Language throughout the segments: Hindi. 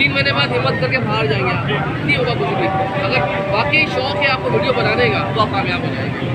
3 महीने बाद हिम्मत करके बाहर जाएंगे आप, नहीं होगा कुछ भी। अगर वाकई शौक है आपको वीडियो बनाने का तो आप कामयाब हो जाएंगे।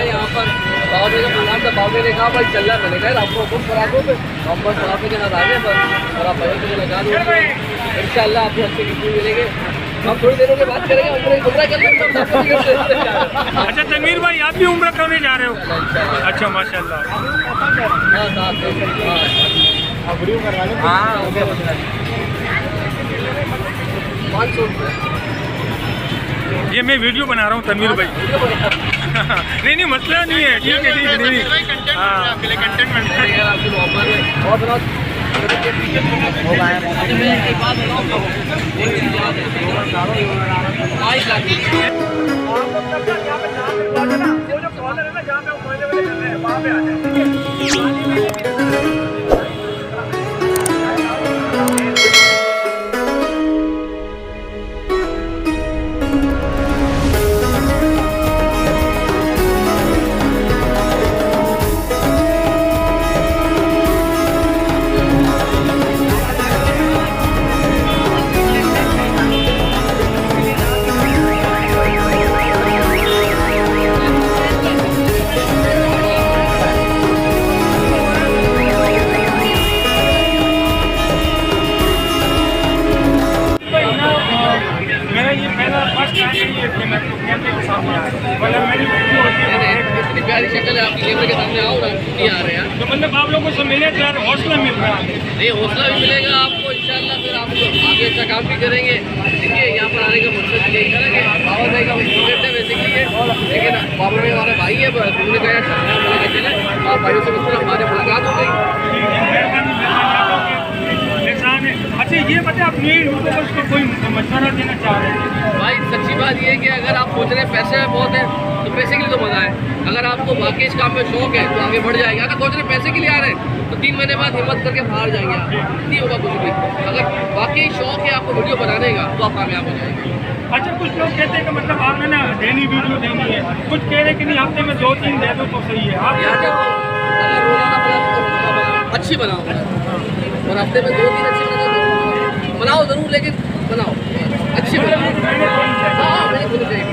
यहाँ पर बावड़े का प्रोग्राम था, बावड़े ने कहा भाई चल रहा है, मैंने कहा आपको खुद पराठों पे हम बस वहाँ पे के साथ आ गए बस, और आप भाई को लगा दो इंशाल्लाह आपको अच्छे गिफ्ट मिलेंगे। हम थोड़ी देरों के बात करेंगे, उम्रा कर लेंगे। अच्छा तनवीर भाई आप भी उम्रा करने जा रहे हो? अच्छा माशाल्लाह। हाँ 500 रुपये ये मैं वीडियो बना रहा हूँ तनवीर भाई। नहीं मसला नहीं है, ठीक है नहीं। हाँ कंटेंट प्यारी शक्ल है आपकी, कैमरे के सामने आओ ना, नहीं आ रहे हैं तो मतलब आप लोगों से मिले तो यार हौसला मिल रहा है। नहीं हौसला भी मिलेगा आपको इंशाल्लाह, फिर आप आगे अच्छा काम भी करेंगे। देखिए यहाँ पर आने का मकसद यही करेंगे, बाबा भाई का स्टूडेंट है बेसिकली है, लेकिन बाबा भाई हमारे भाई है, उन्होंने कहा अच्छा चले आप भाइयों से मिलकर हमारे मुलाकात हो गई। अच्छा ये बताए आप न्यू यूट्यूबर्स को कोई मशवरा देना चाह रहे हैं? भाई सच्ची बात ये है कि अगर आप सोच रहे हैं पैसे में बहुत है तो पैसे के लिए तो मज़ा है, अगर आपको बाकी इस काम में शौक है तो आगे बढ़ जाएगा। अगर सोच रहे पैसे के लिए आ रहे हैं तो 3 महीने बाद हिम्मत करके बाहर जाएंगे आप, नहीं होगा कुछ भी। अगर वाकई शौक है आपको वीडियो बनाने का तो आप कामयाब हो जाएंगे। अच्छा कुछ लोग कहते हैं कि मतलब आपने ना डेली वीडियो देनी है, कुछ कह रहे हैं कि नहीं हफ्ते में 2-3 दे दो तो सही है। आप यहाँ देखो अगर रोजाना अच्छी बनाओ और हफ्ते में 2-3 अच्छी बनाओ ज़रूर, लेकिन बनाओ अच्छी बनाओ। हाँ मैंने खुद चाहिए।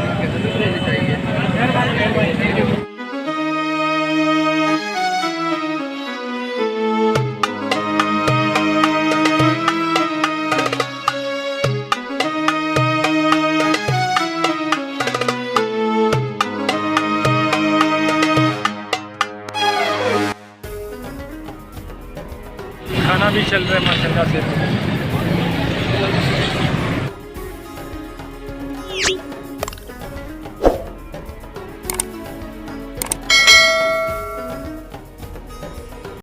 खाना भी चल रहा है माशाल्लाह से।